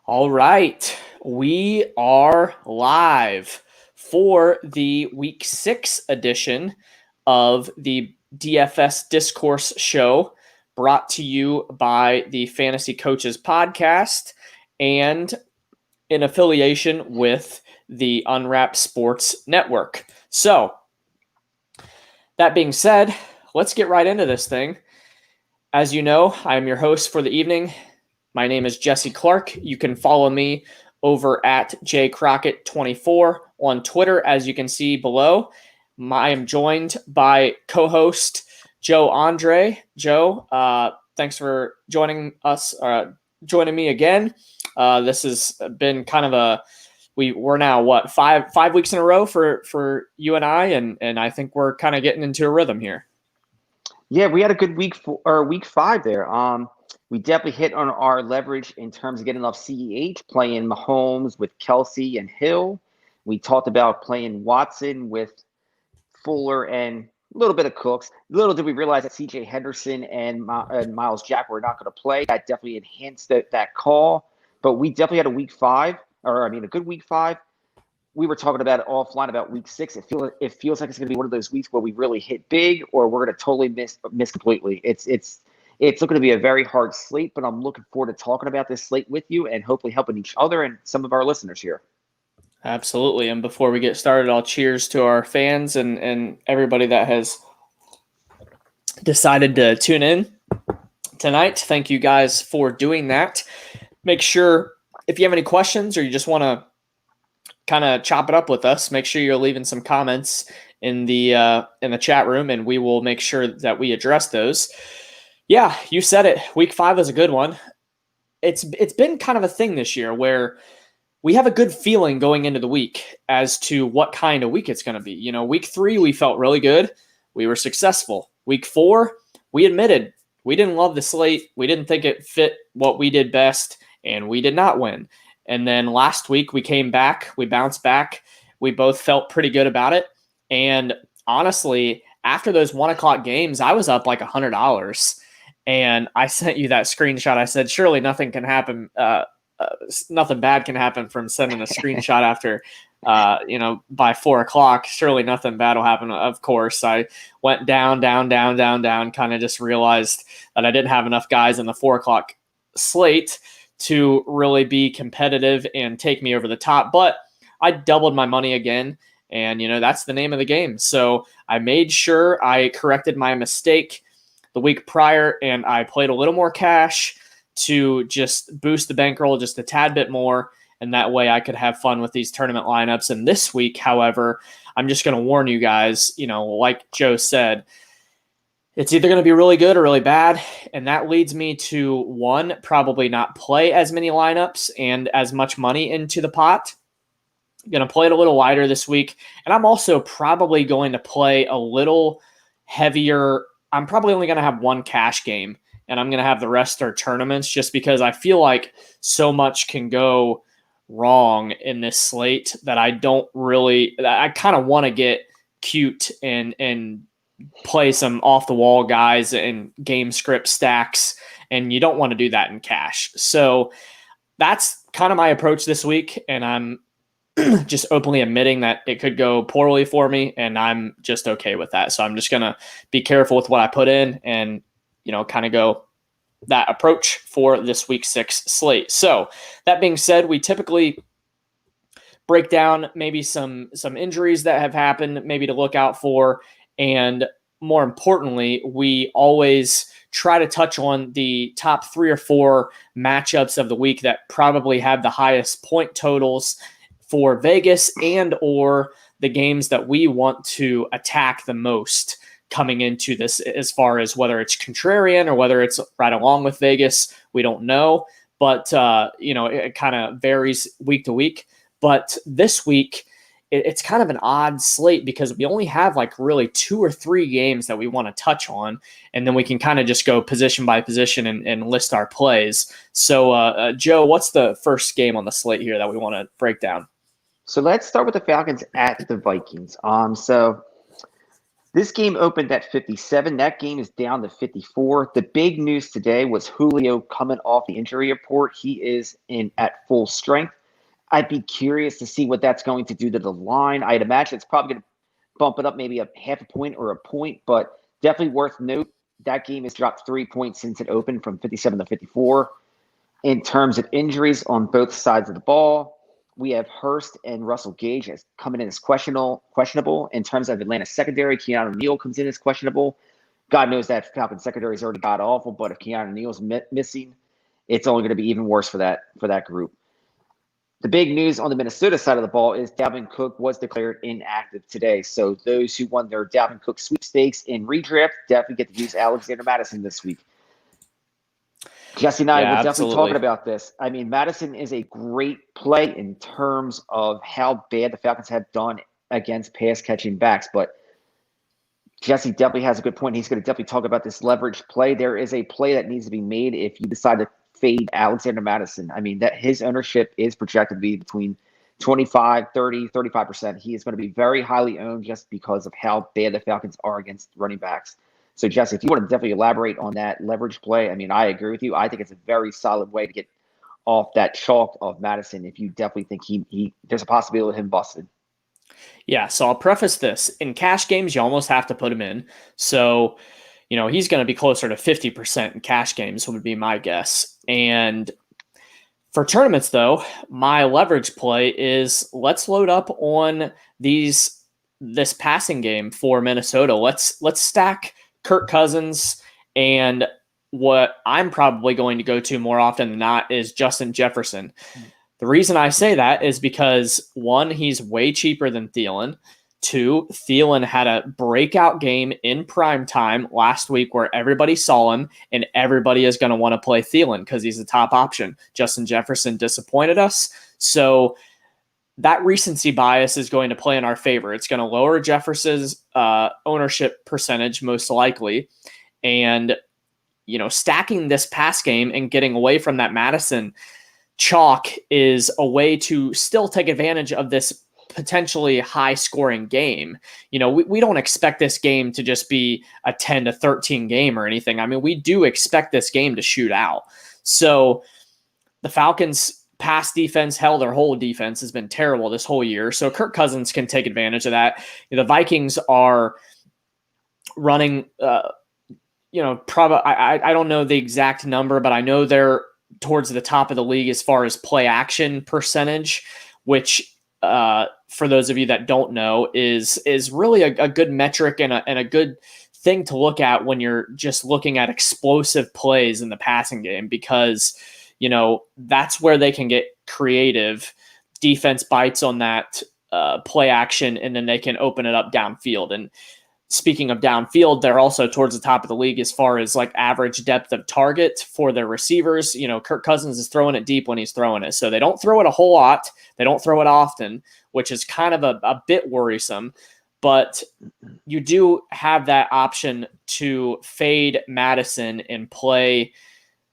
All right, we are live for the week 6 edition of the DFS Discourse show, brought to you by the Fantasy Coaches podcast and in affiliation with the Unwrapped Sports Network. So, that being said, let's get right into this thing. As you know, I'm your host for the evening. My name is Jesse Clark. You can follow me over at jcrockett24 on Twitter, as you can see below. I am joined by co-host Joe Andre. Joe, thanks for joining us, joining me again. This has been kind of we're now five weeks in a row for you and I, and I think we're kind of getting into a rhythm here. Yeah, we had a good week 5 there. We definitely hit on our leverage in terms of getting off CEH, playing Mahomes with Kelsey and Hill. We talked about playing Watson with Fuller and a little bit of Cooks. Little did we realize that CJ Henderson and Miles Jack were not going to play. That definitely enhanced that call. But we definitely had a good week 5. We were talking about it offline about week 6. It feels like it's going to be one of those weeks where we really hit big, or we're going to totally miss completely. It's looking to be a very hard slate, but I'm looking forward to talking about this slate with you and hopefully helping each other and some of our listeners here. Absolutely. And before we get started, I'll cheers to our fans and everybody that has decided to tune in tonight. Thank you guys for doing that. Make sure if you have any questions or you just want to kind of chop it up with us, make sure you're leaving some comments in the chat room, and we will make sure that we address those. Yeah, you said it. Week 5 is a good one. It's been kind of a thing this year where we have a good feeling going into the week as to what kind of week it's going to be. Week 3, we felt really good. We were successful. Week 4, we admitted we didn't love the slate. We didn't think it fit what we did best, and we did not win. And then last week we came back, we bounced back. We both felt pretty good about it. And honestly, after those 1:00 games, I was up like $100. And I sent you that screenshot. I said, surely nothing can happen. Nothing bad can happen from sending a screenshot after, by 4:00. Surely nothing bad will happen. Of course, I went down, kind of just realized that I didn't have enough guys in the 4:00 slate to really be competitive and take me over the top. But I doubled my money again, and, that's the name of the game. So I made sure I corrected my mistake the week prior, and I played a little more cash to just boost the bankroll just a tad bit more, and that way I could have fun with these tournament lineups. And this week, however, I'm just going to warn you guys, like Joe said, it's either going to be really good or really bad, and that leads me to, one, probably not play as many lineups and as much money into the pot. I'm going to play it a little lighter this week, and I'm also probably going to play a little heavier. I'm probably only going to have one cash game, and I'm going to have the rest are tournaments, just because I feel like so much can go wrong in this slate that I kind of want to get cute and play some off-the-wall guys and game script stacks, and you don't want to do that in cash. So that's kind of my approach this week, and I'm just openly admitting that it could go poorly for me, and I'm just okay with that. So I'm just going to be careful with what I put in and, kind of go that approach for this week 6 slate. So that being said, we typically break down maybe some injuries that have happened, maybe to look out for. And more importantly, we always try to touch on the top 3 or 4 matchups of the week that probably have the highest point totals for Vegas, and or the games that we want to attack the most coming into this, as far as whether it's contrarian or whether it's right along with Vegas. We don't know, but it kind of varies week to week. But this week, it's kind of an odd slate because we only have like really 2 or 3 games that we want to touch on, and then we can kind of just go position by position and list our plays. So, Joe, what's the first game on the slate here that we want to break down? So let's start with the Falcons at the Vikings. So This game opened at 57. That game is down to 54. The big news today was Julio coming off the injury report. He is in at full strength. I'd be curious to see what that's going to do to the line. I'd imagine it's probably going to bump it up maybe a half a point or a point, but definitely worth note. That game has dropped 3 points since it opened from 57 to 54. In terms of injuries on both sides of the ball, we have Hurst and Russell Gage as coming in as questionable. In terms of Atlanta's secondary, Keanu Neal comes in as questionable. God knows that Falcons secondary is already god awful, but if Keanu Neal's missing, it's only going to be even worse for that group. The big news on the Minnesota side of the ball is Dalvin Cook was declared inactive today. So those who won their Dalvin Cook sweepstakes in redraft definitely get to use Alexander Mattison this week. Jesse and I were definitely talking about this. I mean, Madison is a great play in terms of how bad the Falcons have done against pass-catching backs. But Jesse definitely has a good point. He's going to definitely talk about this leverage play. There is a play that needs to be made if you decide to fade Alexander Mattison. I mean, that his ownership is projected to be between 25, 30, 35%. He is going to be very highly owned just because of how bad the Falcons are against running backs. So, Jesse, if you want to definitely elaborate on that leverage play, I mean, I agree with you. I think it's a very solid way to get off that chalk of Madison if you definitely think he there's a possibility of him busted. Yeah, so I'll preface this. In cash games, you almost have to put him in. So, he's going to be closer to 50% in cash games would be my guess. And for tournaments, though, my leverage play is let's load up on this passing game for Minnesota. Let's stack Kirk Cousins, and what I'm probably going to go to more often than not is Justin Jefferson. The reason I say that is because, one, he's way cheaper than Thielen. Two, Thielen had a breakout game in prime time last week where everybody saw him, and everybody is going to want to play Thielen because he's the top option. Justin Jefferson disappointed us. So that recency bias is going to play in our favor. It's going to lower Jefferson's ownership percentage most likely. And, stacking this pass game and getting away from that Madison chalk is a way to still take advantage of this potentially high scoring game. We don't expect this game to just be a 10 to 13 game or anything. I mean, we do expect this game to shoot out. So the Falcons pass defense, their whole defense has been terrible this whole year. So Kirk Cousins can take advantage of that. The Vikings are running, probably, I don't know the exact number, but I know they're towards the top of the league as far as play action percentage, which for those of you that don't know is really a good metric and a good thing to look at when you're just looking at explosive plays in the passing game, because that's where they can get creative. Defense bites on that play action, and then they can open it up downfield. And speaking of downfield, they're also towards the top of the league as far as like average depth of target for their receivers. Kirk Cousins is throwing it deep when he's throwing it. So they don't throw it a whole lot. They don't throw it often, which is kind of a bit worrisome. But you do have that option to fade Madison and play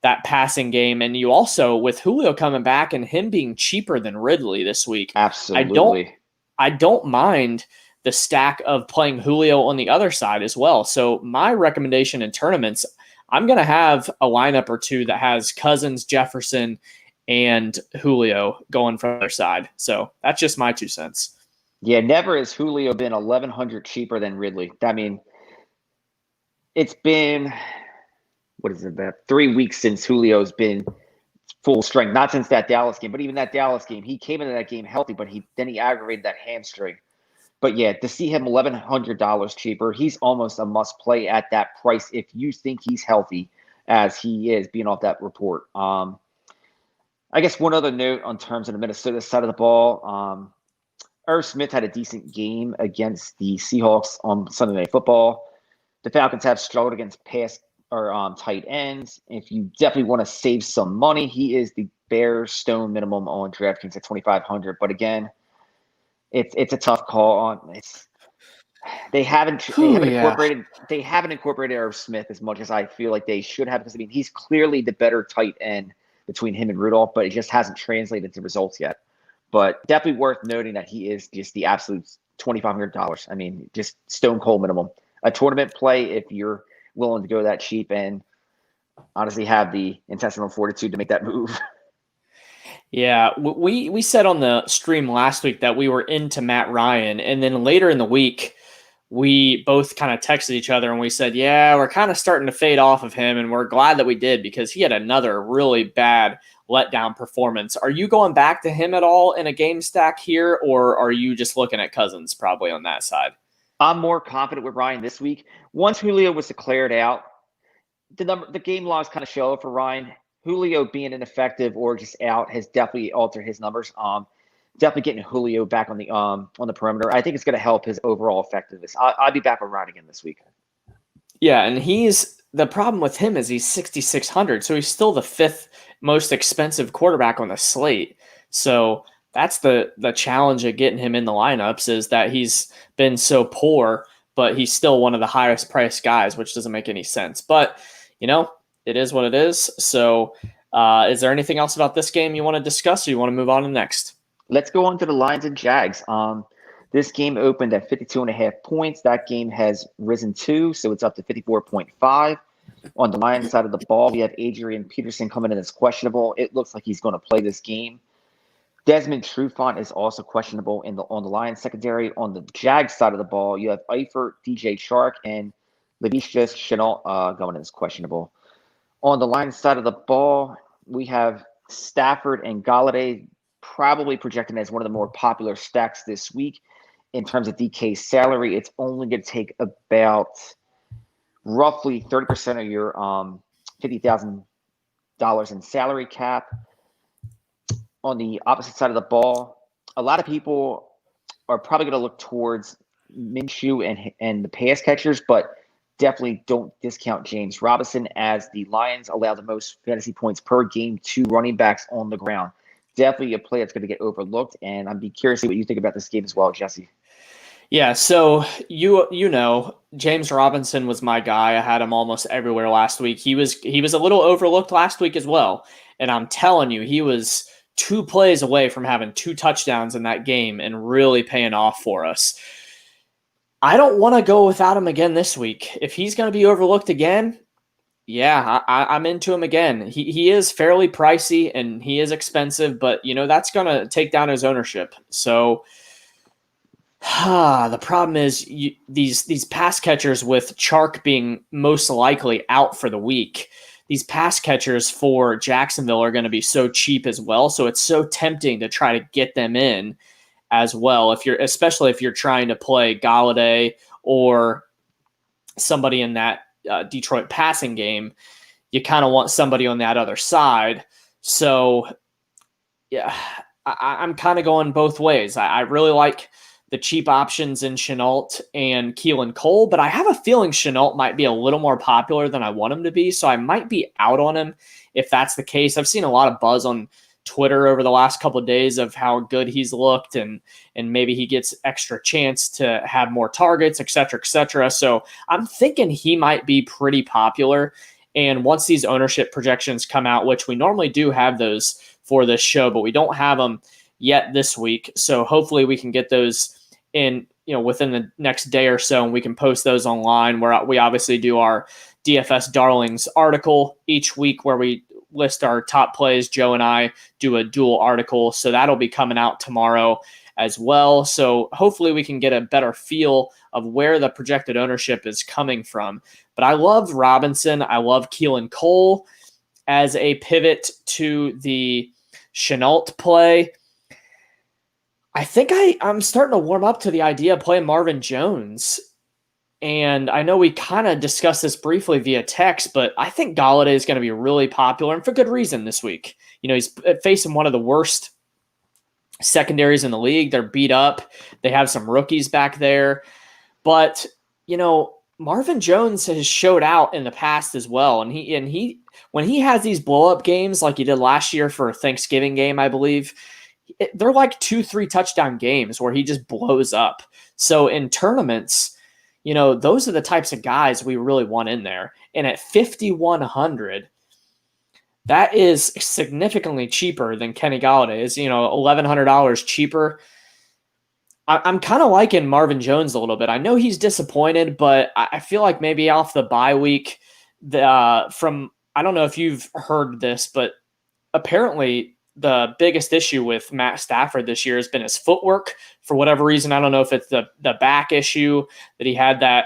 that passing game. And you also, with Julio coming back and him being cheaper than Ridley this week, absolutely, I don't mind the stack of playing Julio on the other side as well. So my recommendation in tournaments, I'm going to have a lineup or two that has Cousins, Jefferson, and Julio going from their side. So that's just my 2 cents. Yeah, never has Julio been 1,100 cheaper than Ridley. I mean, it's been, what is it, about 3 weeks since Julio's been full strength. Not since that Dallas game, but even that Dallas game, he came into that game healthy, but he aggravated that hamstring. But yeah, to see him $1,100 cheaper, he's almost a must play at that price if you think he's healthy, as he is being off that report. I guess one other note on terms of the Minnesota side of the ball, Irv Smith had a decent game against the Seahawks on Sunday Night Football. The Falcons have struggled against pass or tight ends. If you definitely want to save some money, he is the bare stone minimum on DraftKings at $2,500. But again, it's a tough call on. They haven't incorporated Irv Smith as much as I feel like they should have, because I mean he's clearly the better tight end between him and Rudolph, but it just hasn't translated to results yet. But definitely worth noting that he is just the absolute $2,500. I mean, just stone cold minimum. a tournament play if you're willing to go that cheap and honestly have the intestinal fortitude to make that move. Yeah, we said on the stream last week that we were into Matt Ryan, and then later in the week, we both kind of texted each other and we said, yeah, we're kind of starting to fade off of him, and we're glad that we did because he had another really bad letdown performance. Are you going back to him at all in a game stack here, or are you just looking at Cousins probably on that side? I'm more confident with Ryan this week. Once Julio was declared out, the game logs kind of show for Ryan. Julio being ineffective or just out has definitely altered his numbers. Definitely getting Julio back on the perimeter. I think it's going to help his overall effectiveness. I'll be back on Ryan again this week. Yeah, and the problem with him is he's 6,600, so he's still the fifth most expensive quarterback on the slate. So that's the challenge of getting him in the lineups is that he's been so poor, but he's still one of the highest priced guys, which doesn't make any sense. But, it is what it is. So is there anything else about this game you want to discuss or you want to move on to the next? Let's go on to the Lions and Jags. This game opened at 52.5 points. That game has risen 2, so it's up to 54.5. On the Lions side of the ball, we have Adrian Peterson coming in as questionable. It looks like he's going to play this game. Desmond Trufant is also questionable on the Lions secondary. On the Jags side of the ball, you have Eifert, DJ Chark, and Laviska Shenault going in as questionable. On the Lions side of the ball, we have Stafford and Golladay probably projected as one of the more popular stacks this week. In terms of DK's salary, it's only going to take about roughly 30% of your $50,000 in salary cap. On the opposite side of the ball, a lot of people are probably going to look towards Minshew and the pass catchers, but definitely don't discount James Robinson as the Lions allow the most fantasy points per game to running backs on the ground. Definitely a play that's going to get overlooked, and I'd be curious to see what you think about this game as well, Jesse. Yeah, so James Robinson was my guy. I had him almost everywhere last week. He was a little overlooked last week as well, and I'm telling you, he was 2 plays away from having 2 touchdowns in that game and really paying off for us. I don't want to go without him again this week. If he's going to be overlooked again, yeah, I'm into him again. He is fairly pricey and he is expensive, but that's going to take down his ownership. So the problem is these pass catchers with Chark being most likely out for the week. These pass catchers for Jacksonville are going to be so cheap as well. So it's so tempting to try to get them in as well. Especially if you're trying to play Golladay or somebody in that Detroit passing game, you kind of want somebody on that other side. So yeah, I'm kind of going both ways. I really like the cheap options in Shenault and Keelan Cole, but I have a feeling Shenault might be a little more popular than I want him to be. So I might be out on him if that's the case. I've seen a lot of buzz on Twitter over the last couple of days of how good he's looked and maybe he gets extra chance to have more targets, et cetera, et cetera. So I'm thinking he might be pretty popular. And once these ownership projections come out, which we normally do have those for this show, but we don't have them yet this week. So hopefully we can get those in, within the next day or so, and we can post those online where we obviously do our DFS Darlings article each week where we list our top plays. Joe and I do a dual article. So that'll be coming out tomorrow as well. So hopefully we can get a better feel of where the projected ownership is coming from. But I love Robinson. I love Keelan Cole as a pivot to the Shenault play. I think I'm starting to warm up to the idea of playing Marvin Jones. And I know we kind of discussed this briefly via text, but I think Golladay is going to be really popular and for good reason this week. He's facing one of the worst secondaries in the league. They're beat up. They have some rookies back there. But, Marvin Jones has showed out in the past as well. And he when he has these blow-up games like he did last year for a Thanksgiving game, I believe, they're like 2-3 touchdown games where he just blows up. So in tournaments, those are the types of guys we really want in there. And at 5,100, that is significantly cheaper than Kenny Golladay. Is $1,100 cheaper. I'm kind of liking Marvin Jones a little bit. I know he's disappointed, but I feel like maybe off the bye week, from I don't know if you've heard this, but apparently the biggest issue with Matt Stafford this year has been his footwork. For whatever reason, I don't know if it's the back issue that he had that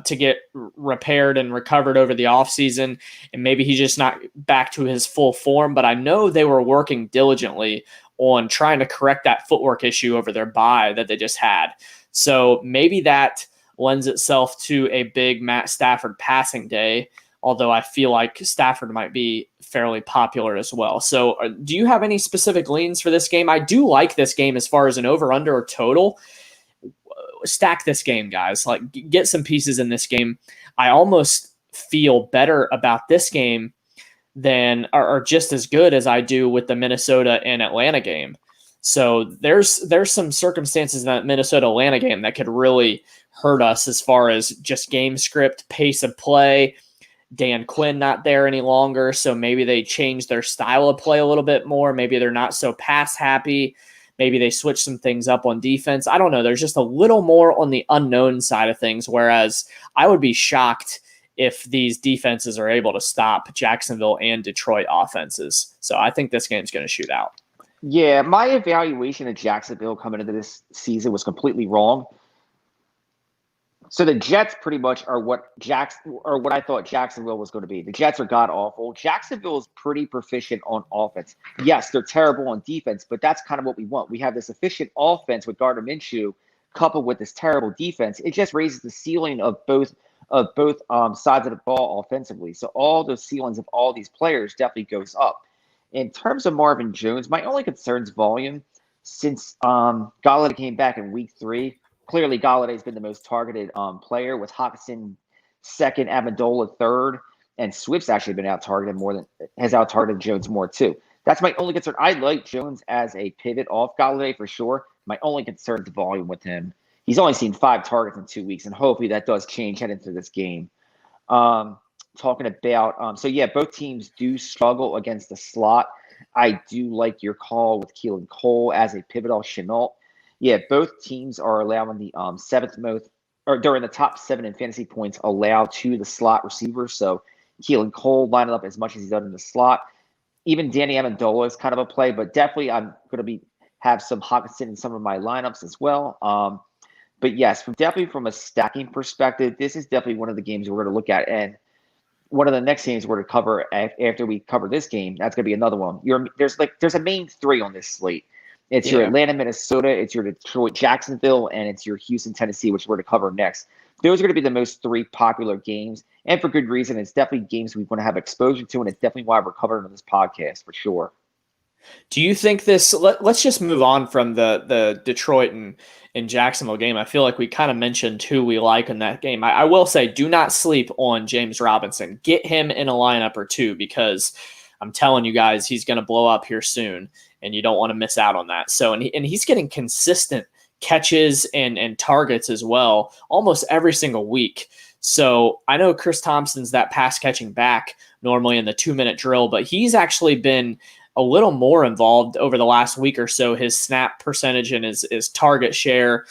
to get repaired and recovered over the offseason, and maybe he's just not back to his full form. But I know they were working diligently on trying to correct that footwork issue over their bye that they just had. So maybe that lends itself to a big Matt Stafford passing day, although I feel like Stafford might be fairly popular as well. So do you have any specific leans for this game? I do like this game as far as an over-under or total. Stack this game, guys. Like, get some pieces in this game. I almost feel better about this game than are just as good as I do with the Minnesota and Atlanta game. So there's some circumstances in that Minnesota Atlanta game that could really hurt us as far as just game script, pace of play. Dan Quinn not there any longer, so maybe they change their style of play a little bit more. Maybe they're not so pass happy. Maybe they switch some things up on defense. I don't know. There's just a little more on the unknown side of things, whereas I would be shocked if these defenses are able to stop Jacksonville and Detroit offenses. So I think this game's going to shoot out. Yeah, my evaluation of Jacksonville coming into this season was completely wrong. So the Jets pretty much are what I thought Jacksonville was going to be. The Jets are god awful. Jacksonville is pretty proficient on offense. Yes, they're terrible on defense, but that's kind of what we want. We have this efficient offense with Gardner Minshew coupled with this terrible defense. It just raises the ceiling of both sides of the ball offensively. So all the ceilings of all these players definitely goes up. In terms of Marvin Jones, my only concern is volume. Since Golladay came back in week 3, clearly Galladay's been the most targeted player, with Hockenson second, Amendola third, and Swift's actually been has out-targeted Jones more too. That's my only concern. I like Jones as a pivot off Golladay for sure. My only concern is volume with him. He's only seen 5 targets in 2 weeks, and hopefully that does change heading into this game. Talking about, both teams do struggle against the slot. I do like your call with Keelan Cole as a pivot off Shenault. Yeah, both teams are allowing the seventh most, or during the top 7 in fantasy points allowed to the slot receiver. So Keelan Cole lining up as much as he's done in the slot. Even Danny Amendola is kind of a play, but definitely I'm going to have some Hockenson in some of my lineups as well. But yes, from a stacking perspective, this is definitely one of the games we're going to look at. And one of the next games we're going to cover after we cover this game, that's going to be another one. There's a main 3 on this slate. It's your Atlanta, Minnesota, it's your Detroit, Jacksonville, and it's your Houston, Tennessee, which we're going to cover next. Those are going to be the most 3 popular games, and for good reason. It's definitely games we want to have exposure to, and it's definitely why we're covering on this podcast for sure. Do you think this? Let's just move on from the Detroit and Jacksonville game. I feel like we kind of mentioned who we like in that game. I will say, do not sleep on James Robinson. Get him in a lineup or 2, because I'm telling you guys, he's going to blow up here soon, and you don't want to miss out on that. So, and he's getting consistent catches and targets as well, almost every single week. So I know Chris Thompson's that pass catching back normally in the 2-minute drill, but he's actually been a little more involved over the last week or so. His snap percentage and his target share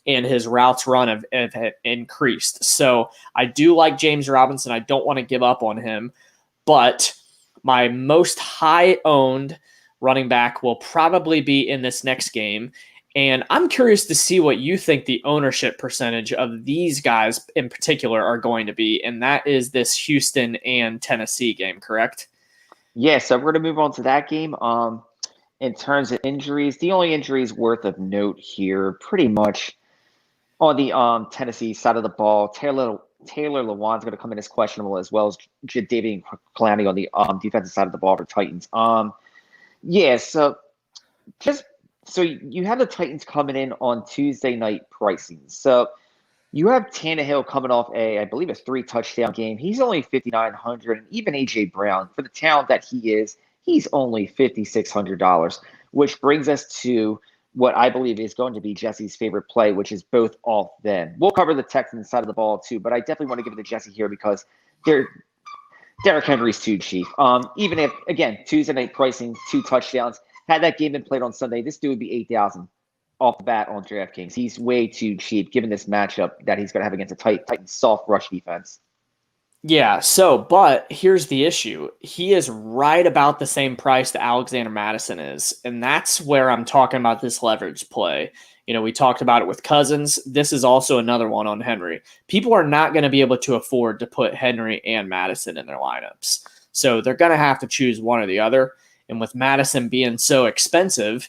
and his routes run have increased. So I do like James Robinson. I don't want to give up on him, but my most high owned running back will probably be in this next game. And I'm curious to see what you think the ownership percentage of these guys in particular are going to be. And that is this Houston and Tennessee game, correct? Yeah, so we're going to move on to that game. In terms of injuries, the only injuries worth of note here, pretty much on the Tennessee side of the ball, Taylor Lewan's going to come in as questionable, as well as David Clowney on the defensive side of the ball for Titans. So you have the Titans coming in on Tuesday night pricing. So you have Tannehill coming off I believe a 3-touchdown game. He's only 5,900, and even A.J. Brown, for the talent that he is, he's only $5,600, which brings us to what I believe is going to be Jesse's favorite play, which is both off them. We'll cover the Texans side of the ball too, but I definitely want to give it to Jesse here because Derrick Henry's too cheap. Even if, again, Tuesday night pricing, 2 touchdowns, had that game been played on Sunday, this dude would be 8,000 off the bat on DraftKings. He's way too cheap given this matchup that he's going to have against a Titan soft rush defense. Yeah, but here's the issue. He is right about the same price that Alexander Mattison is, and that's where I'm talking about this leverage play. We talked about it with Cousins. This is also another one on Henry. People are not going to be able to afford to put Henry and Mattison in their lineups. So they're going to have to choose one or the other. And with Mattison being so expensive,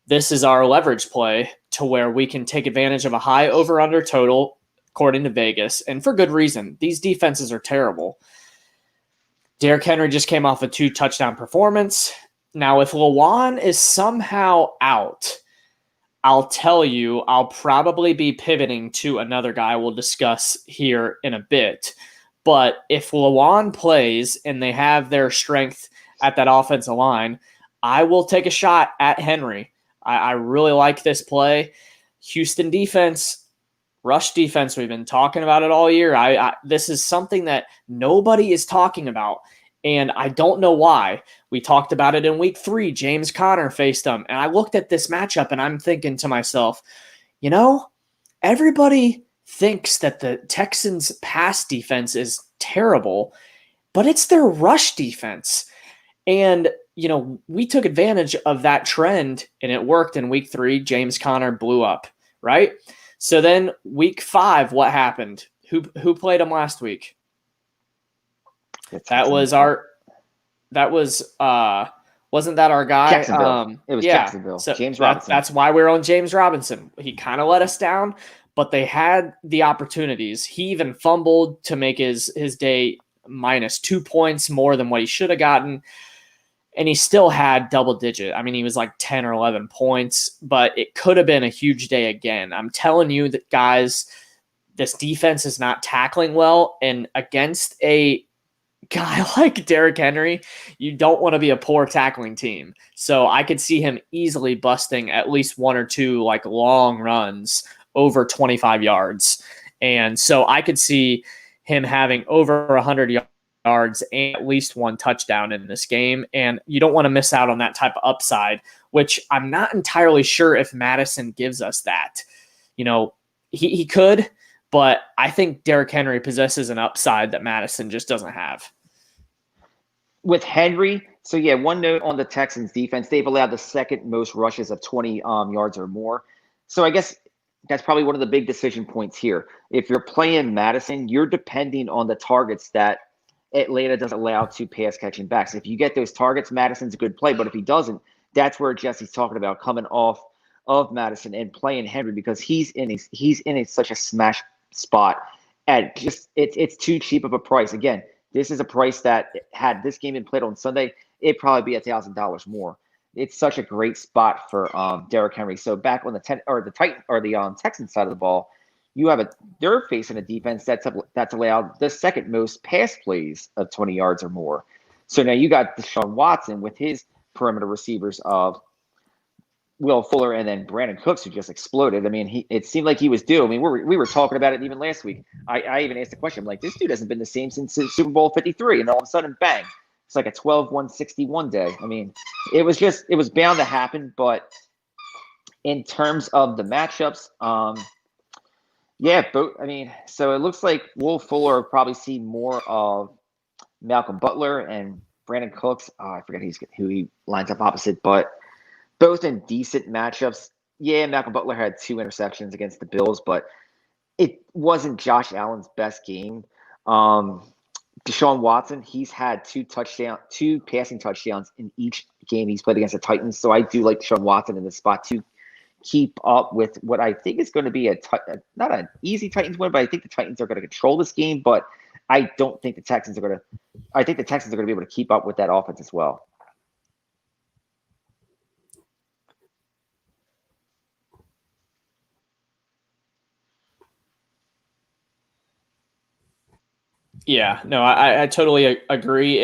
this is our leverage play to where we can take advantage of a high over-under total, according to Vegas, and for good reason. These defenses are terrible. Derrick Henry just came off a 2-touchdown performance. Now, if Lewan is somehow out, I'll tell you, I'll probably be pivoting to another guy we'll discuss here in a bit. But if Lewan plays and they have their strength at that offensive line, I will take a shot at Henry. I really like this play. Houston defense, rush defense, we've been talking about it all year. This is something that nobody is talking about, and I don't know why. We talked about it in week 3. James Conner faced them, and I looked at this matchup, and I'm thinking to myself, everybody thinks that the Texans' pass defense is terrible, but it's their rush defense. And, we took advantage of that trend, and it worked in week 3. James Conner blew up, right? So then week 5, what happened? Who played him last week? Wasn't that our guy? Jacksonville. It was Jacksonville. So James Robinson. That's why we're on James Robinson. He kind of let us down, but they had the opportunities. He even fumbled to make his day minus 2 points more than what he should have gotten. And he still had double digit. I mean, he was like 10 or 11 points, but it could have been a huge day again. I'm telling you that, guys, this defense is not tackling well. And against a guy like Derrick Henry, you don't want to be a poor tackling team. So I could see him easily busting at least 1 or 2 like long runs over 25 yards. And so I could see him having over 100 yards and at least 1 touchdown in this game. And you don't want to miss out on that type of upside, which I'm not entirely sure if Mattison gives us that. He could, but I think Derrick Henry possesses an upside that Mattison just doesn't have. With Henry, so yeah, one note on the Texans defense, they've allowed the second most rushes of 20 yards or more. So I guess that's probably one of the big decision points here. If you're playing Mattison, you're depending on the targets that Atlanta doesn't allow to pass catching backs. If you get those targets, Madison's a good play. But if he doesn't, that's where Jesse's talking about coming off of Mattison and playing Henry, because he's in such a smash spot at just it's too cheap of a price. Again, this is a price that had this game been played on Sunday, it'd probably be $1,000 more. It's such a great spot for Derrick Henry. So back on the Texans side of the ball, they're facing a defense that's allowed the second most pass plays of 20 yards or more. So now you got Deshaun Watson with his perimeter receivers of Will Fuller and then Brandon Cooks, who just exploded. I mean, it seemed like he was due. I mean, we were talking about it even last week. I even asked the question, I'm like, this dude hasn't been the same since Super Bowl 53, and all of a sudden, bang, it's like a 12-161 day. I mean, it was bound to happen. But in terms of the matchups, so it looks like Will Fuller will probably see more of Malcolm Butler and Brandon Cooks. I forget who he lines up opposite, but both in decent matchups. Yeah, Malcolm Butler had 2 interceptions against the Bills, but it wasn't Josh Allen's best game. Deshaun Watson, he's had 2 passing touchdowns in each game he's played against the Titans. So I do like Deshaun Watson in this spot to keep up with what I think is going to be not an easy Titans win, but I think the Titans are going to control this game. But I don't think the Texans are going to. I think the Texans are going to be able to keep up with that offense as well. Yeah, no, I totally agree.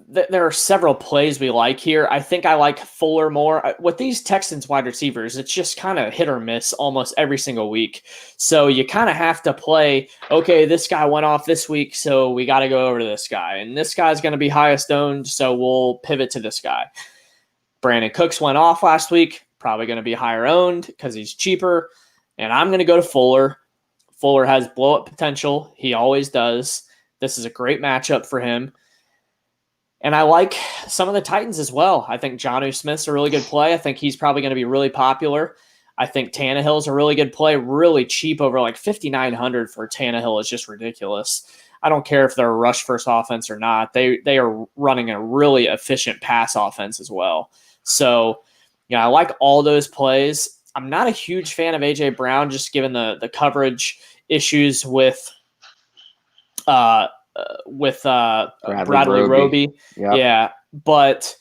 There are several plays we like here. I think I like Fuller more. With these Texans wide receivers, it's just kind of hit or miss almost every single week. So you kind of have to play, okay, this guy went off this week, so we got to go over to this guy. And this guy's going to be highest owned, so we'll pivot to this guy. Brandon Cooks went off last week. probably going to be higher owned because he's cheaper. And I'm going to go to Fuller. Fuller has blow-up potential. He always does. This is a great matchup for him. And I like some of the Titans as well. I think Jonnu Smith's a really good play. I think he's probably going to be really popular. I think Tannehill's a really good play, really cheap, over like $5,900 for Tannehill is just ridiculous. I don't care if they're a rush first offense or not. They are running a really efficient pass offense as well. So, I like all those plays. I'm not a huge fan of A.J. Brown, just given the coverage issues with Bradley Roby. Yep. Yeah, but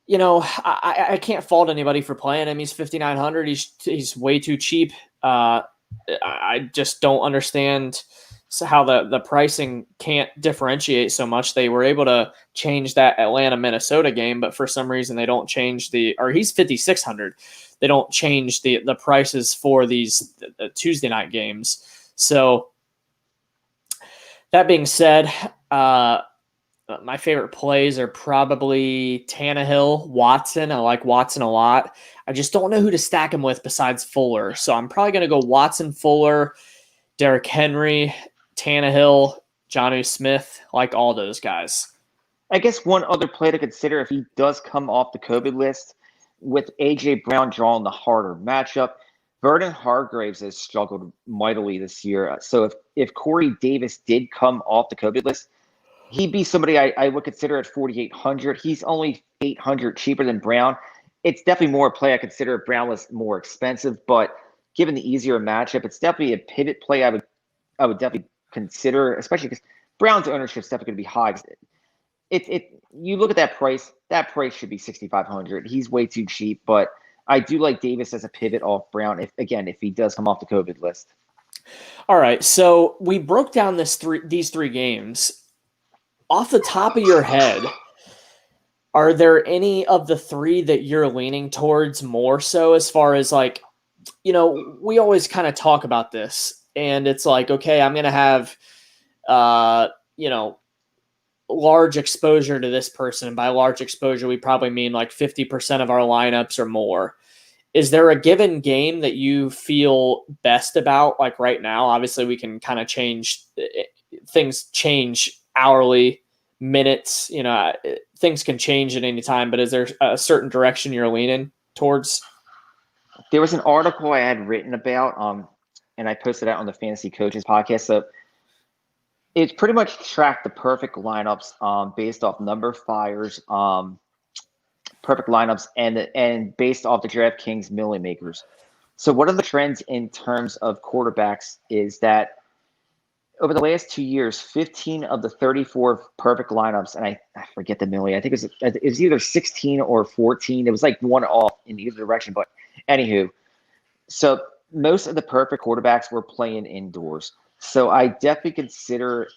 I can't fault anybody for playing him. He's $5,900. He's way too cheap. I just don't understand how the pricing can't differentiate so much. They were able to change that Atlanta-Minnesota game, but for some reason they don't change he's $5,600. They don't change the prices for these Tuesday night games. So that being said, my favorite plays are probably Tannehill, Watson. I like Watson a lot. I just don't know who to stack him with besides Fuller. So I'm probably going to go Watson, Fuller, Derrick Henry, Tannehill, Jonnu Smith, like all those guys. I guess one other play to consider if he does come off the COVID list, with A.J. Brown drawing the harder matchup, Vernon Hargreaves has struggled mightily this year. So if Corey Davis did come off the COVID list, he'd be somebody I would consider at 4,800. He's only 800 cheaper than Brown. It's definitely more a play I consider if Brown was more expensive, but given the easier matchup, it's definitely a pivot play I would definitely consider, especially because Brown's ownership is definitely going to be high. You look at that price should be 6,500. He's way too cheap, but I do like Davis as a pivot off Brown if he does come off the COVID list. All right, so we broke down these three games. Off the top of your head, are there any of the three that you're leaning towards more so, as far as like, we always kind of talk about this and it's like, okay, I'm going to have, large exposure to this person. And by large exposure, we probably mean like 50% of our lineups or more. Is there a given game that you feel best about? Like right now, obviously we can kind of things change hourly, minutes, things can change at any time, but is there a certain direction you're leaning towards? There was an article I had written about, and I posted that on the Fantasy Coaches podcast. So it's pretty much tracked the perfect lineups based off number of fires, perfect lineups, and based off the DraftKings Millie Makers. So one of the trends in terms of quarterbacks is that over the last 2 years, 15 of the 34 perfect lineups, and I forget the milli. I think it was either 16 or 14. It was like one off in either direction. But anywho, so most of the perfect quarterbacks were playing indoors. So I definitely consider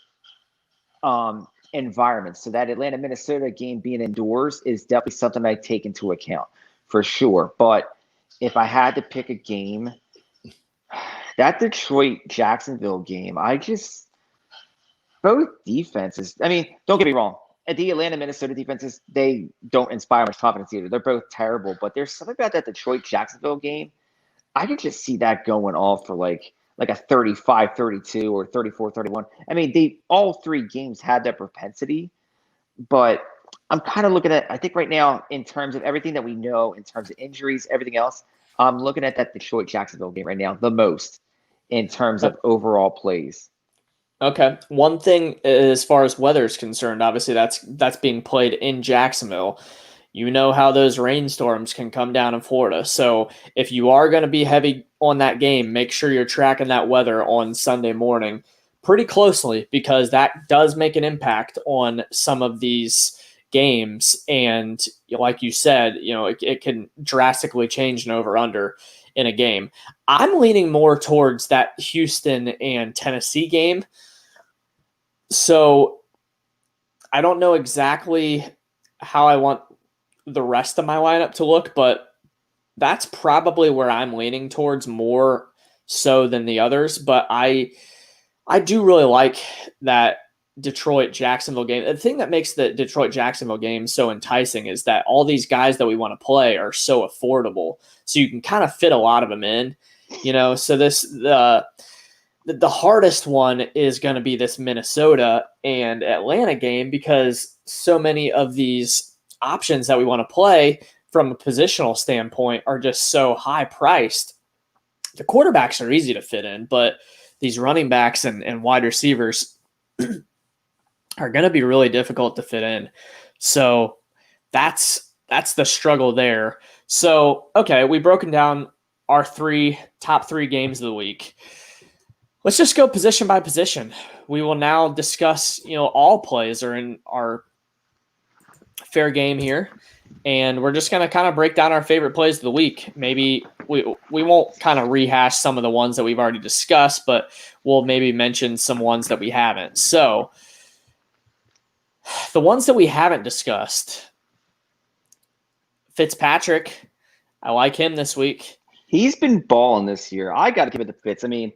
environments. So that Atlanta-Minnesota game being indoors is definitely something I take into account for sure. But if I had to pick a game, that Detroit-Jacksonville game, both defenses, I mean, don't get me wrong. The Atlanta-Minnesota defenses, they don't inspire much confidence either. They're both terrible. But there's something about that Detroit-Jacksonville game. I could just see that going off for like a 35-32 or 34-31. I mean, all three games had that propensity. But I'm kind of looking at, I think right now, in terms of everything that we know, in terms of injuries, everything else, I'm looking at that Detroit-Jacksonville game right now the most in terms of overall plays. Okay. One thing as far as weather is concerned, obviously that's being played in Jacksonville. You know how those rainstorms can come down in Florida. So if you are going to be heavy on that game, make sure you're tracking that weather on Sunday morning pretty closely, because that does make an impact on some of these games. And like you said, it can drastically change an over-under in a game. I'm leaning more towards that Houston and Tennessee game. So I don't know exactly how I want the rest of my lineup to look, but that's probably where I'm leaning towards more so than the others. But I do really like that Detroit-Jacksonville game, the thing that makes the Detroit-Jacksonville game so enticing is that all these guys that we want to play are so affordable. So you can kind of fit a lot of them in, so the hardest one is going to be this Minnesota and Atlanta game because so many of these options that we want to play from a positional standpoint are just so high priced. The quarterbacks are easy to fit in, but these running backs and wide receivers are going to be really difficult to fit in. So that's the struggle there. So, okay, we've broken down our top three games of the week. Let's just go position by position. We will now discuss, all plays are in our fair game here. And we're just going to kind of break down our favorite plays of the week. Maybe we won't kind of rehash some of the ones that we've already discussed, but we'll maybe mention some ones that we haven't. So the ones that we haven't discussed, Fitzpatrick, I like him this week. He's been balling this year. I got to give it to Fitz. I mean,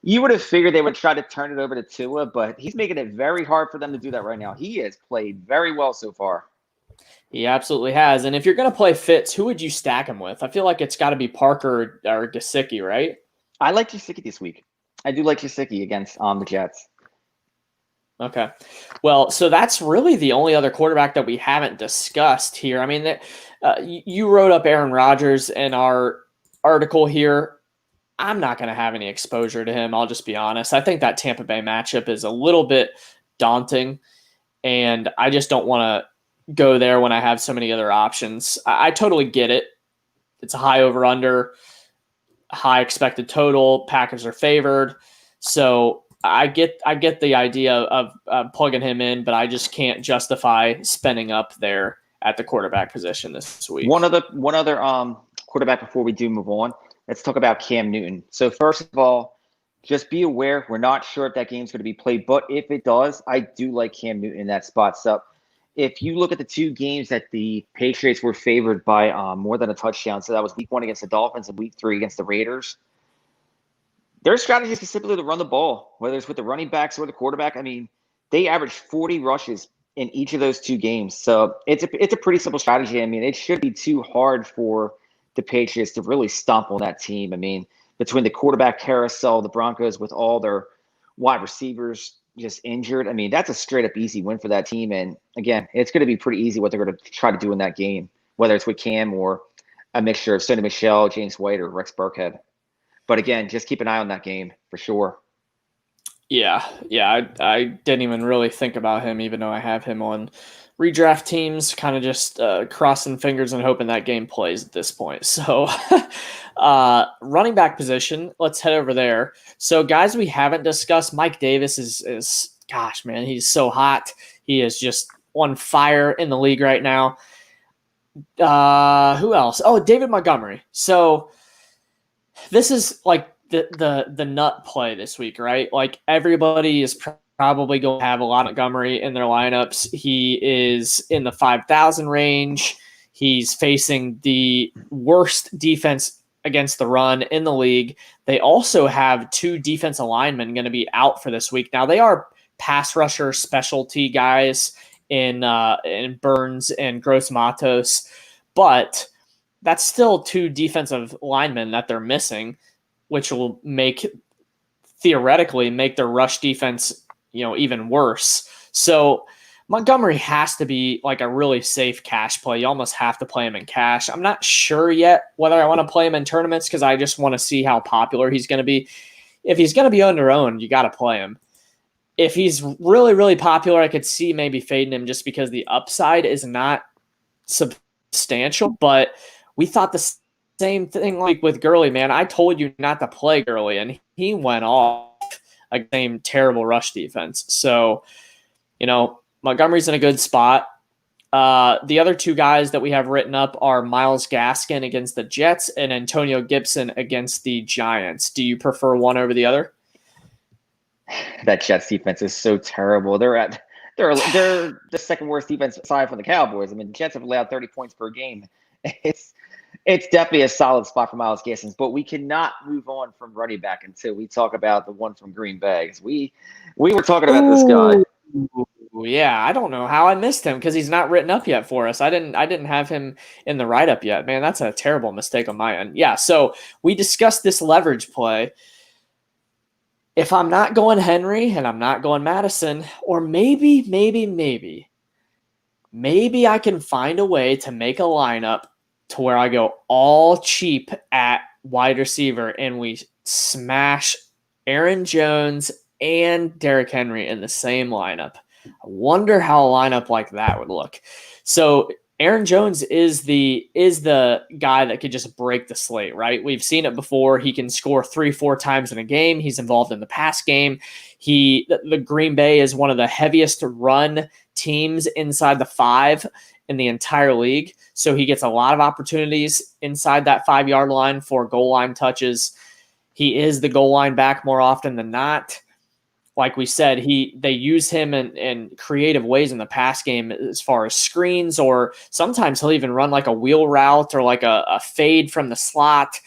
you would have figured they would try to turn it over to Tua, but he's making it very hard for them to do that right now. He has played very well so far. He absolutely has. And if you're going to play Fitz, who would you stack him with? I feel like it's got to be Parker or Gesicki, right? I like Gesicki this week. I do like Gesicki against the Jets. Okay. Well, so that's really the only other quarterback that we haven't discussed here. I mean, you wrote up Aaron Rodgers in our article here. I'm not going to have any exposure to him. I'll just be honest. I think that Tampa Bay matchup is a little bit daunting, and I just don't want to go there when I have so many other options. I totally get it. It's a high over-under, high expected total. Packers are favored. So I get the idea of plugging him in, but I just can't justify spending up there at the quarterback position this week. One other quarterback before we do move on. Let's talk about Cam Newton. So first of all, just be aware, we're not sure if that game's going to be played, but if it does, I do like Cam Newton in that spot. So if you look at the two games that the Patriots were favored by more than a touchdown, so that was week 1 against the Dolphins and week 3 against the Raiders, their strategy is simply to run the ball, whether it's with the running backs or the quarterback. I mean, they averaged 40 rushes in each of those two games. So it's a pretty simple strategy. I mean, it should be too hard for the Patriots to really stomp on that team. I mean, between the quarterback carousel, the Broncos with all their wide receivers just injured, I mean, that's a straight up easy win for that team. And again, it's going to be pretty easy what they're going to try to do in that game, whether it's with Cam or a mixture of Sonny Michel, James White, or Rex Burkhead. But again, just keep an eye on that game for sure. Yeah. I didn't even really think about him, even though I have him on redraft teams, kind of just crossing fingers and hoping that game plays at this point. So running back position, let's head over there. So guys we haven't discussed, Mike Davis is gosh, man, he's so hot. He is just on fire in the league right now. Who else? Oh, David Montgomery. So this is like the nut play this week, right? Like everybody is probably going to have a lot of Montgomery in their lineups. He is in the 5,000 range. He's facing the worst defense against the run in the league. They also have 2 defensive linemen going to be out for this week. Now they are pass rusher specialty guys in Burns and Gross Matos, but that's still 2 defensive linemen that they're missing, which will theoretically make their rush defense, even worse. So Montgomery has to be like a really safe cash play. You almost have to play him in cash. I'm not sure yet whether I want to play him in tournaments because I just want to see how popular he's going to be. If he's going to be under-owned, you got to play him. If he's really, really popular, I could see maybe fading him just because the upside is not substantial. But we thought the same thing like with Gurley, man. I told you not to play Gurley, and he went off a same terrible rush defense. So, Montgomery's in a good spot. The other 2 guys that we have written up are Myles Gaskin against the Jets and Antonio Gibson against the Giants. Do you prefer one over the other? That Jets defense is so terrible. They're the second worst defense aside from the Cowboys. I mean, the Jets have allowed 30 points per game. It's definitely a solid spot for Myles Gaskin, but we cannot move on from running back until we talk about the one from Green Bay. We were talking about this guy. Ooh, yeah, I don't know how I missed him because he's not written up yet for us. I didn't have him in the write up yet. Man, that's a terrible mistake on my end. Yeah, so we discussed this leverage play. If I'm not going Henry and I'm not going Madison, or maybe I can find a way to make a lineup to where I go all cheap at wide receiver and we smash Aaron Jones and Derrick Henry in the same lineup. I wonder how a lineup like that would look. So Aaron Jones is the guy that could just break the slate, right? We've seen it before. He can score 3-4 times in a game. He's involved in the pass game. The Green Bay is one of the heaviest run teams inside the 5 in the entire league. So he gets a lot of opportunities inside that 5-yard line for goal line touches. He is the goal line back more often than not. Like we said, they use him in creative ways in the pass game as far as screens, or sometimes he'll even run like a wheel route or like a fade from the slot.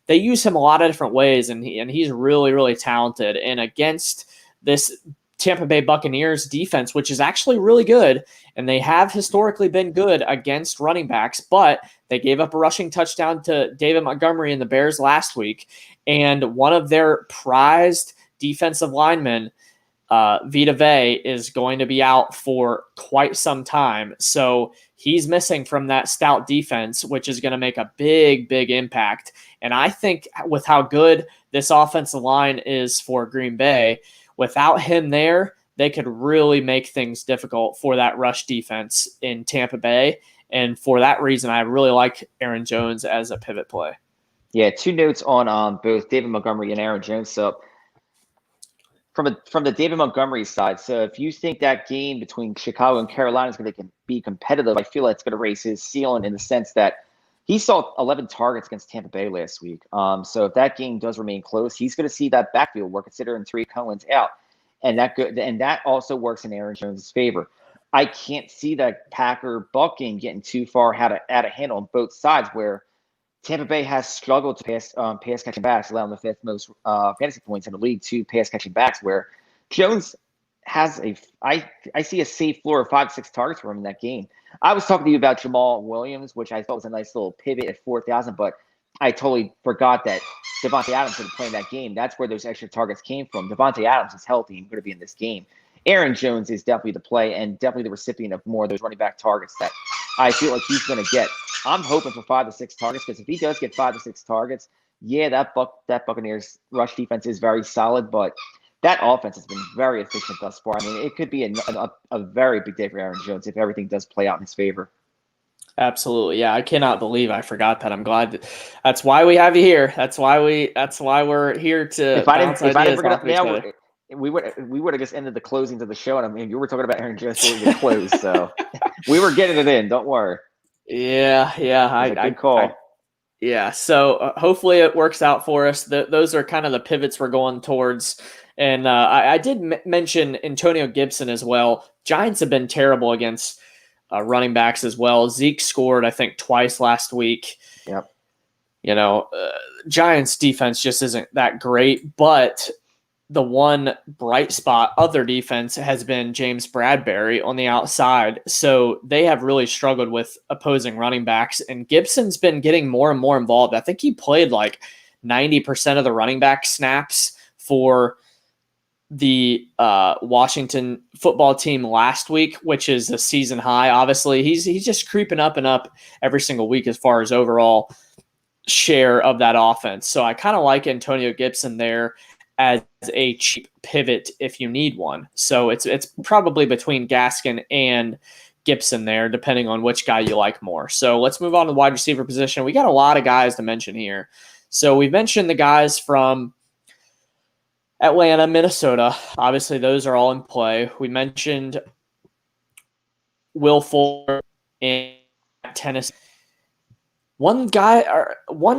They use him a lot of different ways, and he's really, really talented. And against this Tampa Bay Buccaneers defense, which is actually really good, and they have historically been good against running backs, but they gave up a rushing touchdown to David Montgomery and the Bears last week, and one of their prized defensive linemen, Vita Vea, is going to be out for quite some time. So he's missing from that stout defense, which is going to make a big, big impact. And I think with how good this offensive line is for Green Bay, without him there, they could really make things difficult for that rush defense in Tampa Bay. And for that reason, I really like Aaron Jones as a pivot play. Yeah, 2 notes on both David Montgomery and Aaron Jones. So from the David Montgomery side, so if you think that game between Chicago and Carolina is going to be competitive, I feel like it's going to raise his ceiling in the sense that he saw 11 targets against Tampa Bay last week. So if that game does remain close, he's going to see that backfield work, considering Tariq Cohen's out, and that also works in Aaron Jones' favor. I can't see that Packer-Buck game getting too far out of hand on both sides, where Tampa Bay has struggled to pass catching backs, allowing the 5th most fantasy points in the league to pass catching backs, where Jones has I see a safe floor of 5-6 targets for him in that game. I was talking to you about Jamal Williams, which I thought was a nice little pivot at 4,000, but I totally forgot that Devontae Adams didn't play in that game. That's where those extra targets came from. Devontae Adams is healthy and going to be in this game. Aaron Jones is definitely the play and definitely the recipient of more of those running back targets that I feel like he's going to get. I'm hoping for 5 to 6 targets, because if he does get 5 to 6 targets, yeah, that Buccaneers rush defense is very solid, but that offense has been very efficient thus far. I mean, it could be a very big day for Aaron Jones if everything does play out in his favor. Absolutely. Yeah, I cannot believe I forgot that. I'm glad that's why we have you here. That's why we're here to bounce ideas off each other. We would have just ended the closing to the show, and I mean, you were talking about Aaron Jones before we even closed, so we were getting it in. Don't worry. Yeah. Good call. Yeah. So hopefully it works out for us. Those are kind of the pivots we're going towards. And I did mention Antonio Gibson as well. Giants have been terrible against running backs as well. Zeke scored, I think, twice last week. Yep. Giants defense just isn't that great, but the one bright spot of their defense has been James Bradbury on the outside. So they have really struggled with opposing running backs, and Gibson's been getting more and more involved. I think he played like 90% of the running back snaps for the Washington football team last week, which is a season high. Obviously, he's just creeping up and up every single week as far as overall share of that offense. So I kind of like Antonio Gibson there as a cheap pivot if you need one. So it's probably between Gaskin and Gibson there, depending on which guy you like more. So let's move on to the wide receiver position. We got a lot of guys to mention here. So we mentioned the guys from Atlanta, Minnesota. Obviously, those are all in play. We mentioned Will Fuller in Tennessee. One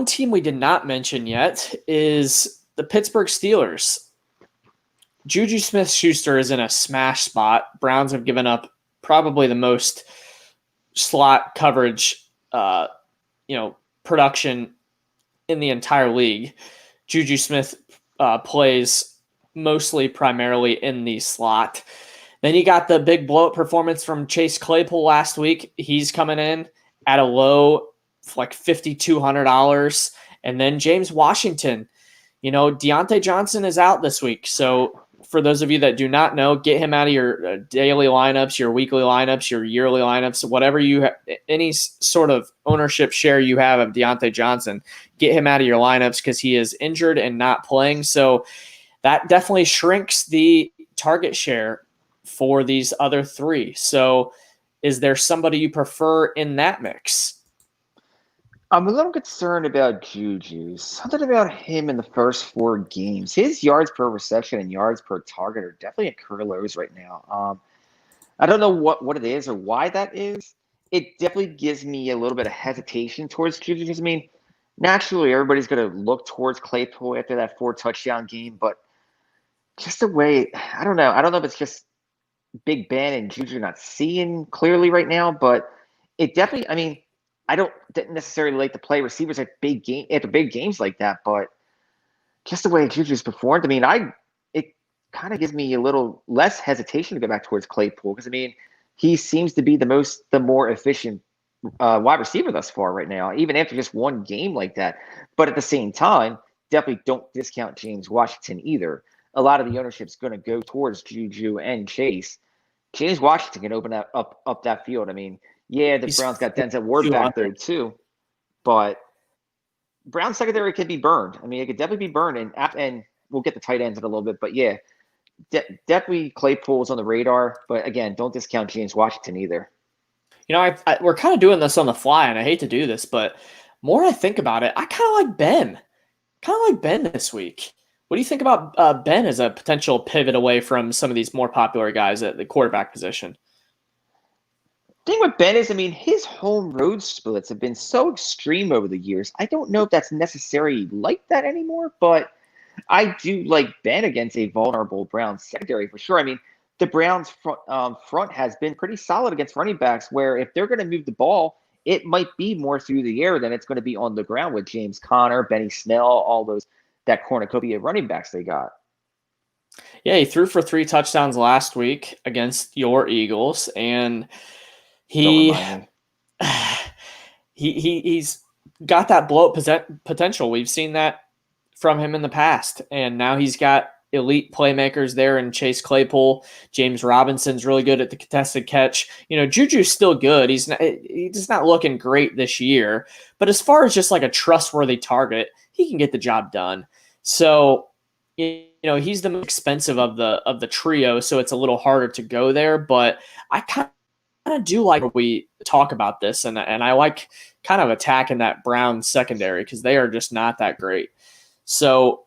team we did not mention yet is the Pittsburgh Steelers. Juju Smith-Schuster is in a smash spot. Browns have given up probably the most slot coverage, production in the entire league. Juju Smith plays primarily in the slot. Then you got the big blowout performance from Chase Claypool last week. He's coming in at a low like $5,200. And then James Washington. Deontay Johnson is out this week. So for those of you that do not know, get him out of your daily lineups, your weekly lineups, your yearly lineups, whatever any sort of ownership share you have of Deontay Johnson, get him out of your lineups because he is injured and not playing. So that definitely shrinks the target share for these other three. So is there somebody you prefer in that mix? I'm a little concerned about Juju. Something about him in the first 4 games. His yards per reception and yards per target are definitely at career lows right now. I don't know what it is or why that is. It definitely gives me a little bit of hesitation towards Juju because, naturally everybody's going to look towards Claypool after that 4-touchdown game, but just the way, I don't know. I don't know if it's just Big Ben and Juju not seeing clearly right now, but it definitely, I didn't necessarily like to play receivers at big games like that, but just the way Juju's performed, it kind of gives me a little less hesitation to go back towards Claypool because he seems to be the more efficient wide receiver thus far right now, even after just one game like that. But at the same time, definitely don't discount James Washington either. A lot of the ownership's going to go towards Juju and Chase. James Washington can open up that field. The Browns got Denzel Ward back there too, but Brown secondary could be burned. It could definitely be burned, and we'll get the tight ends in a little bit. But yeah, definitely Claypool's on the radar. But again, don't discount James Washington either. We're kind of doing this on the fly, and I hate to do this, but more I think about it, I kind of like Ben. This week. What do you think about Ben as a potential pivot away from some of these more popular guys at the quarterback position? The thing with Ben is, his home road splits have been so extreme over the years. I don't know if that's necessarily like that anymore, but I do like Ben against a vulnerable Browns secondary for sure. The Browns front has been pretty solid against running backs, where if they're going to move the ball, it might be more through the air than it's going to be on the ground with James Conner, Benny Snell, all that cornucopia of running backs they got. Yeah, he threw for 3 touchdowns last week against your Eagles, and he's got that blowout potential. We've seen that from him in the past, and now he's got elite playmakers there in Chase Claypool. James Robinson's really good at the contested catch. Juju's still good. He's not looking great this year, but as far as just like a trustworthy target, he can get the job done. So, he's the most expensive of the trio, so it's a little harder to go there, but I kind of do like when we talk about this, and I like kind of attacking that Brown secondary because they are just not that great. So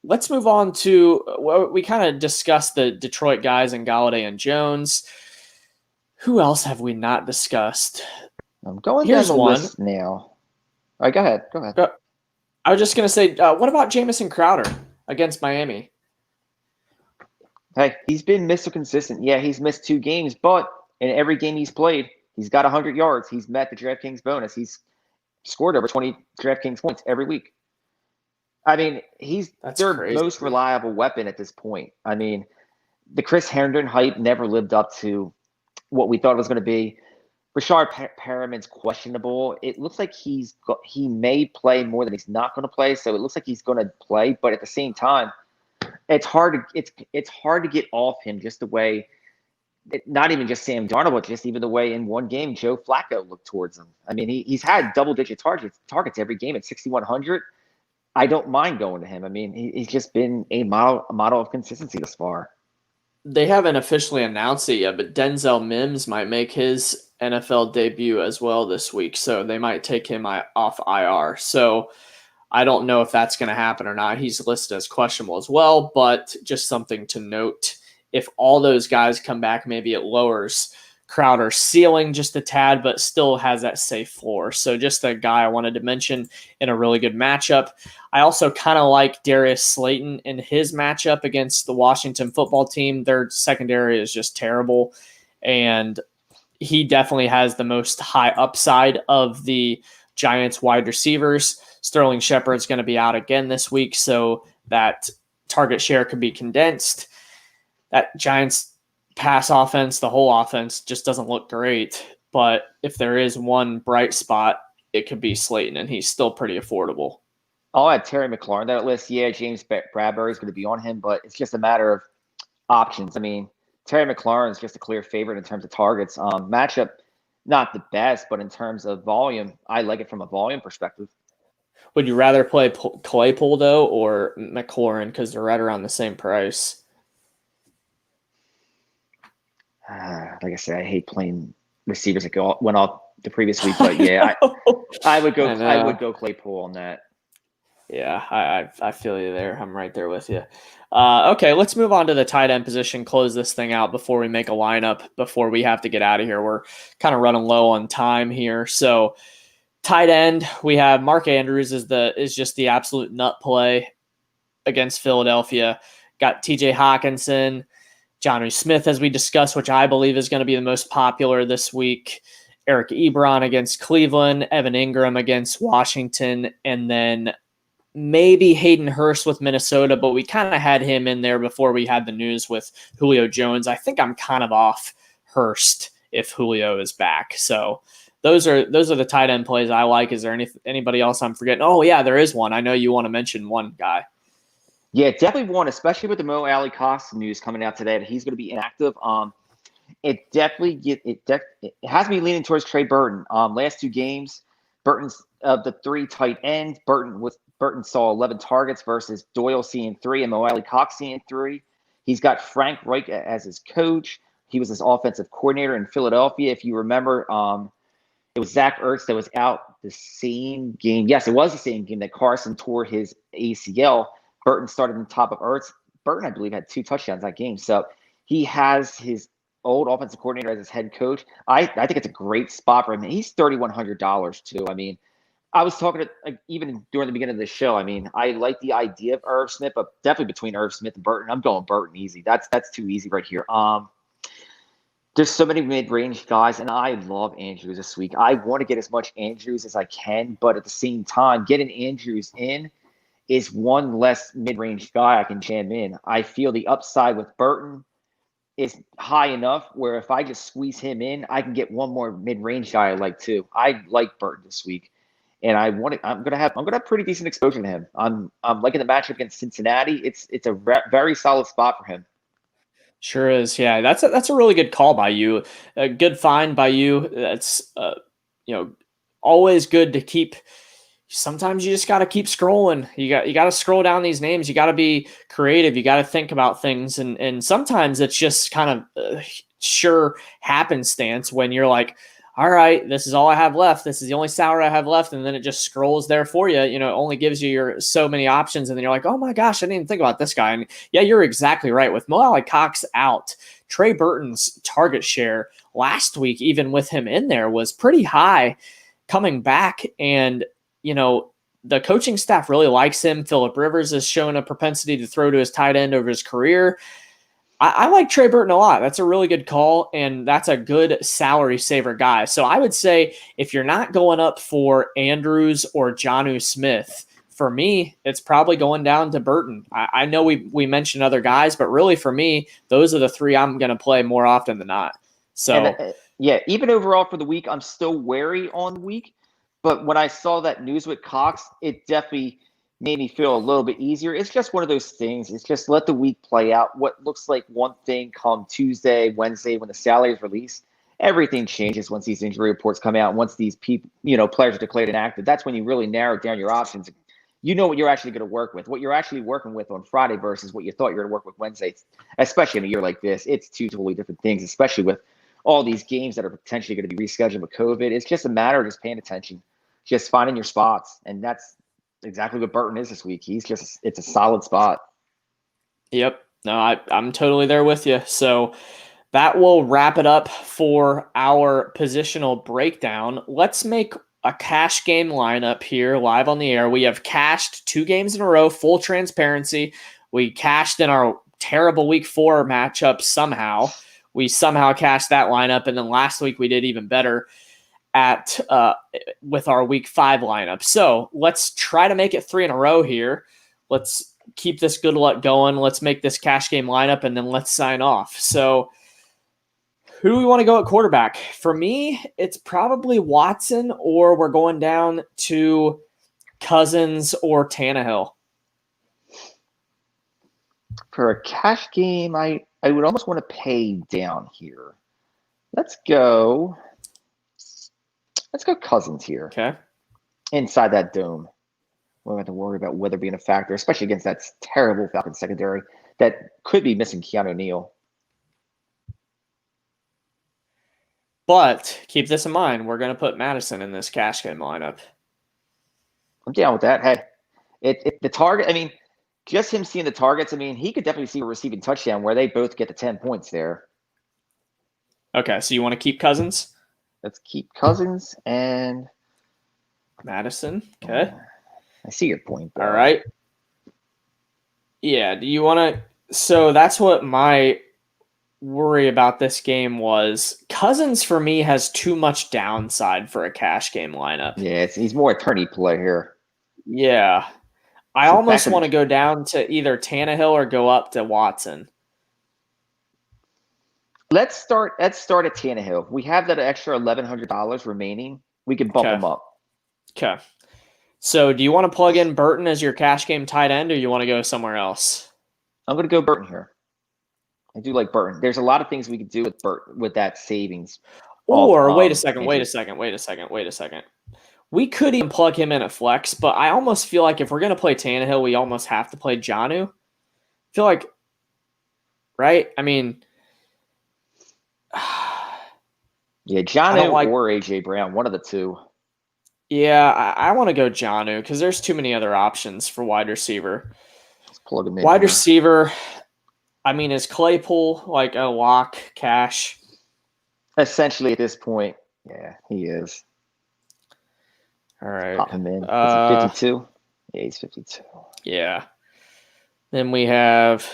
let's move on to, we kind of discussed the Detroit guys and Galladay and Jones. Who else have we not discussed? I'm going down the list now. All right, go ahead. I was just going to say, what about Jamison Crowder against Miami? Hey, he's been Mr. Consistent. Yeah, he's missed 2 games, but in every game he's played, he's got 100 yards. He's met the DraftKings bonus. He's scored over 20 DraftKings points every week. He's their most reliable weapon at this point. The Chris Herndon hype never lived up to what we thought it was going to be. Rashard Perriman's questionable. It looks like he may play more than he's not going to play, so it looks like he's going to play. But at the same time, it's hard to get off him just the way. Not even just Sam Darnold, but just even the way in one game Joe Flacco looked towards him. He's had double-digit targets every game at 6,100. I don't mind going to him. He's just been a model of consistency thus far. They haven't officially announced it yet, but Denzel Mims might make his NFL debut as well this week, so they might take him off IR. So I don't know if that's going to happen or not. He's listed as questionable as well, but just something to note. If all those guys come back, maybe it lowers Crowder's ceiling just a tad, but still has that safe floor. So just a guy I wanted to mention in a really good matchup. I also kind of like Darius Slayton in his matchup against the Washington football team. Their secondary is just terrible, and he definitely has the most high upside of the Giants wide receivers. Sterling Shepard's going to be out again this week, so that target share could be condensed. That Giants pass offense, the whole offense just doesn't look great. But if there is one bright spot, it could be Slayton, and he's still pretty affordable. I'll add Terry McLaurin that list. Yeah, James Bradbury is going to be on him, but it's just a matter of options. I mean, Terry McLaurin is just a clear favorite in terms of targets. Matchup, not the best, but in terms of volume, I like it from a volume perspective. Would you rather play Claypool, though, or McLaurin, because they're right around the same price? Like I said, I hate playing receivers that went off the previous week, but yeah, I would go Claypool on that. Yeah, I feel you there. I'm right there with you. Okay, let's move on to the tight end position, close this thing out before we make a lineup, before we have to get out of here. We're kind of running low on time here. So tight end, we have Mark Andrews is just the absolute nut play against Philadelphia. Got TJ Hawkinson, Jonnu Smith, as we discussed, which I believe is going to be the most popular this week. Eric Ebron against Cleveland, Evan Ingram against Washington, and then maybe Hayden Hurst with Minnesota, but we kind of had him in there before we had the news with Julio Jones. I think I'm kind of off Hurst if Julio is back. So those are the tight end plays I like. Is there anybody else I'm forgetting? Oh yeah, there is one. I know you want to mention one guy. Yeah, definitely one, especially with the Mo Alley Cox news coming out today that he's going to be inactive. It has me leaning towards Trey Burton. Last two games, Burton's of the three tight ends. Burton saw 11 targets versus Doyle seeing 3 and Mo Alley Cox seeing 3. He's got Frank Reich as his coach. He was his offensive coordinator in Philadelphia. If you remember, it was Zach Ertz that was out the same game. Yes, it was the same game that Carson tore his ACL. Burton started on top of Ertz. Burton, I believe, had 2 touchdowns that game. So he has his old offensive coordinator as his head coach. I think it's a great spot for him. He's $3,100 too. I mean, I was talking to even during the beginning of the show. I mean, I like the idea of Irv Smith, but definitely between Irv Smith and Burton, I'm going Burton easy. That's too easy right here. There's so many mid-range guys, and I love Andrews this week. I want to get as much Andrews as I can, but at the same time, getting Andrews in is one less mid-range guy I can jam in. I feel the upside with Burton is high enough where if I just squeeze him in, I can get one more mid-range guy I like too. I like Burton this week, and I'm gonna have pretty decent exposure to him. I'm liking the matchup against Cincinnati. It's a very solid spot for him. Sure is. Yeah, that's a really good call by you. A good find by you. That's always good to keep. Sometimes you just got to keep scrolling. You got to scroll down these names. You got to be creative. You got to think about things. And sometimes it's just kind of sure happenstance when you're like, all right, this is all I have left. This is the only salary I have left. And then it just scrolls there for you. It only gives you so many options. And then you're like, oh my gosh, I didn't even think about this guy. And yeah, you're exactly right. With Mo Alley Cox out, Trey Burton's target share last week, even with him in there, was pretty high coming back. And the coaching staff really likes him. Phillip Rivers has shown a propensity to throw to his tight end over his career. I like Trey Burton a lot. That's a really good call, and that's a good salary saver guy. So I would say if you're not going up for Andrews or Jonnu Smith, for me, it's probably going down to Burton. I know we mentioned other guys, but really for me, those are the 3 I'm going to play more often than not. So even overall for the week, I'm still wary on the week. But when I saw that news with Cox, it definitely made me feel a little bit easier. It's just one of those things. It's just let the week play out. What looks like one thing come Tuesday, Wednesday, when the salary is released, everything changes once these injury reports come out. Once these people, players are declared inactive, that's when you really narrow down your options. You know what you're actually going to work with. What you're actually working with on Friday versus what you thought you were going to work with Wednesday, especially in a year like this. It's 2 totally different things, especially with all these games that are potentially going to be rescheduled with COVID. It's just a matter of just paying attention, just finding your spots. And that's exactly what Burton is this week. It's a solid spot. Yep. No, I'm totally there with you. So that will wrap it up for our positional breakdown. Let's make a cash game lineup here live on the air. We have cashed 2 games in a row, full transparency. We cashed in our terrible week 4 matchup somehow. We somehow cashed that lineup. And then last week we did even better with our week 5 lineup. So let's try to make it 3 in a row here. Let's keep this good luck going. Let's make this cash game lineup and then let's sign off. So Who do we want to go at quarterback? For me, it's probably Watson, or we're going down to Cousins or Tannehill. For a cash game, I would almost want to pay down here. Let's go Cousins here. Okay. Inside that dome. We don't have to worry about weather being a factor, especially against that terrible Falcons secondary that could be missing Keanu Neal. But keep this in mind, we're going to put Madison in this cash game lineup. I'm down with that. Hey, the target, I mean, just him seeing the targets, I mean, he could definitely see a receiving touchdown where they both get the 10 points there. Okay, so you want to keep Cousins? Let's keep Cousins and Madison. Okay. I see your point. All right. Yeah, do you want to – so that's what my worry about this game was. Cousins, for me, has too much downside for a cash game lineup. Yeah, he's more attorney play here. Yeah. I almost want to go down to either Tannehill or go up to Watson. Let's start at Tannehill. We have that extra $1,100 remaining. We can bump him up. Okay. So do you want to plug in Burton as your cash game tight end, or you want to go somewhere else? I'm going to go Burton here. I do like Burton. There's a lot of things we could do with Burton with that savings. Or wait a second. We could even plug him in at flex, but I almost feel like if we're going to play Tannehill, we almost have to play Jonnu. I feel like, right? I mean, yeah, Jonnu or AJ Brown, one of the two. Yeah, I want to go Jonnu because there's too many other options for wide receiver. Let's plug him in. Wide receiver, I mean, is Claypool like a lock cash? Essentially at this point, yeah, he is. All right. Pop him in. Is he 52? Yeah, he's 52. Yeah. Then we have,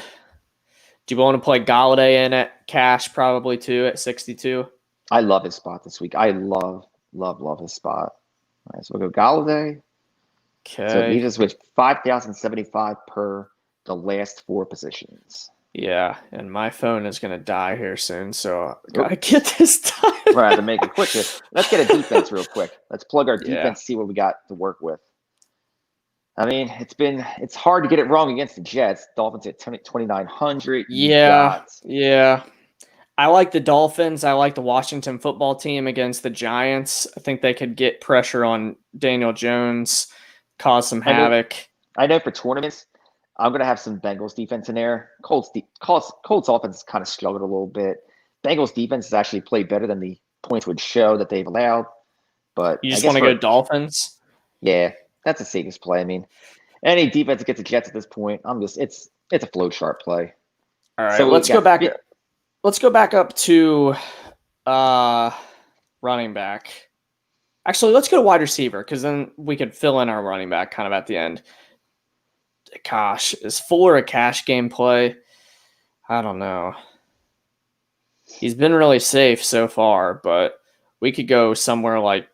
do you want to play Galladay in at cash probably too at 62? I love his spot this week. I love his spot. All right, so we'll go Galladay. Okay. So it leaves us with 5,075 per the last four positions. Yeah, and my phone is going to die here soon, so I got to get this done. We're going to have to make it quick here. Let's get a defense real quick. Let's plug our defense, see what we got to work with. I mean, it's hard to get it wrong against the Jets. Dolphins at 2,900. Yeah. I like the Dolphins. I like the Washington football team against the Giants. I think they could get pressure on Daniel Jones, cause some havoc. I know for tournaments, I'm going to have some Bengals defense in there. Colts offense kind of struggled a little bit. Bengals defense has actually played better than the points would show that they've allowed. But you just want to go Dolphins? Yeah, that's the safest play. I mean, any defense that gets the Jets at this point, it's a flow chart play. All right, so let's go back. Let's go back up to running back. Actually, let's go to wide receiver because then we could fill in our running back kind of at the end. Gosh, is Fuller a cash game play? I don't know. He's been really safe so far, but we could go somewhere like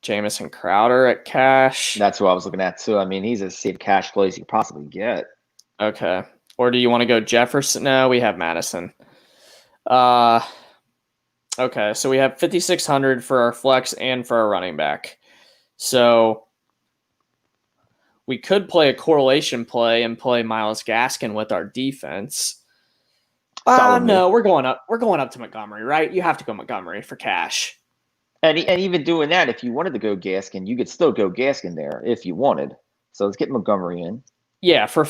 Jamison Crowder at cash. That's what I was looking at too. I mean, he's as safe cash play as you could possibly get. Okay. Or do you want to go Jefferson? No, we have Madison. Okay, so we have 5,600 for our flex and for our running back. So we could play a correlation play and play Myles Gaskin with our defense. No, we're going up. We're going up to Montgomery, right? You have to go Montgomery for cash. And even doing that, if you wanted to go Gaskin, you could still go Gaskin there if you wanted. So let's get Montgomery in. Yeah, for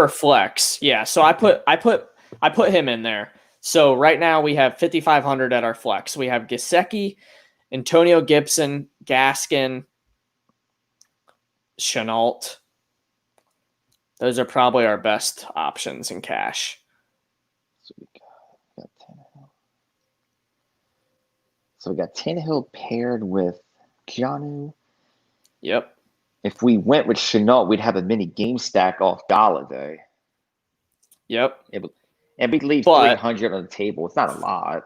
flex. Yeah, so I put him in there. So right now we have 5,500 at our flex. We have Gesicki, Antonio Gibson, Gaskin, Chenault. Those are probably our best options in cash. So we got Tannehill paired with Jonnu. Yep. If we went with Chenault, we'd have a mini game stack off Galladay. Yep. And we'd leave 300 on the table. It's not a lot.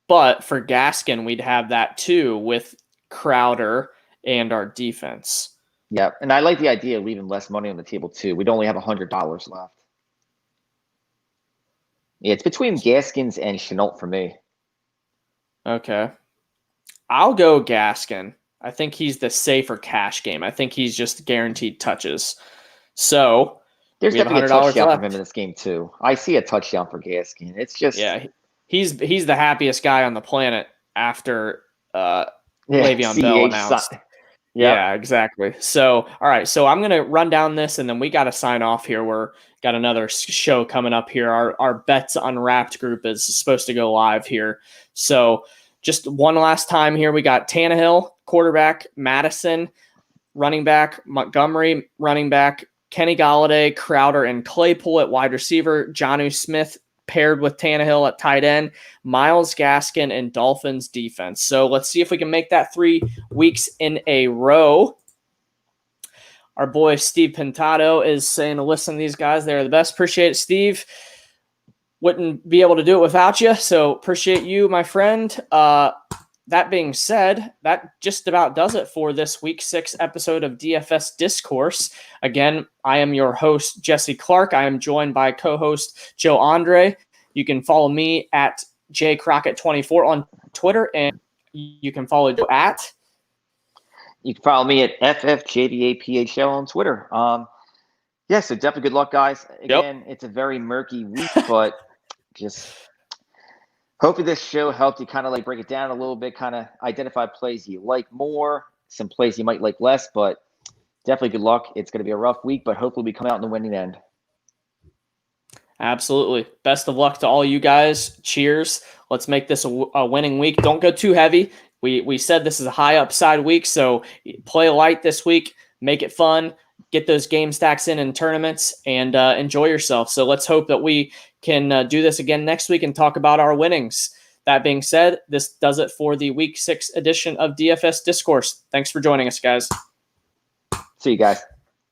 But for Gaskin, we'd have that too with Crowder and our defense. Yep. And I like the idea of leaving less money on the table too. We'd only have $100 left. Yeah, it's between Gaskins and Chenault for me. Okay. I'll go Gaskin. I think he's the safer cash game. I think he's just guaranteed touches. So There's we have definitely a $100 touchdown from him left. in this game too. I see a touchdown for Gaskin. It's just He's the happiest guy on the planet after Le'Veon Bell CEH. announced. Yep. Yeah, exactly. So, all right. So I'm going to run down this and then we got to sign off here. We're got another show coming up here. Our Bets Unwrapped group is supposed to go live here. So just one last time here. We got Tannehill, quarterback, Madison, running back, Montgomery, running back, Kenny Golladay, Crowder, and Claypool at wide receiver, Jonnu Smith paired with Tannehill at tight end, Myles Gaskin, and Dolphins defense. So let's see if we can make that 3 weeks in a row. Our boy Steve Pintado is saying to listen to these guys. They're the best. Appreciate it, Steve. Wouldn't be able to do it without you, so appreciate you, my friend. That being said, that just about does it for this week 6 episode of DFS Discourse. Again, I am your host, Jesse Clark. I am joined by co-host Joe Andre. You can follow me at jcrockett24 on Twitter, and you can follow Joe at... You can follow me at FFJDAPHL on Twitter. So definitely good luck, guys. Again, It's a very murky week, but just... hopefully this show helped you kind of like break it down a little bit, kind of identify plays you like more, some plays you might like less, but definitely good luck. It's going to be a rough week, but hopefully we come out in the winning end. Absolutely. Best of luck to all you guys. Cheers. Let's make this a winning week. Don't go too heavy. We said this is a high upside week, so play light this week. Make it fun. Get those game stacks in tournaments and enjoy yourself. So let's hope that we can do this again next week and talk about our winnings. That being said, this does it for the week 6 edition of DFS Discourse. Thanks for joining us, guys. See you guys.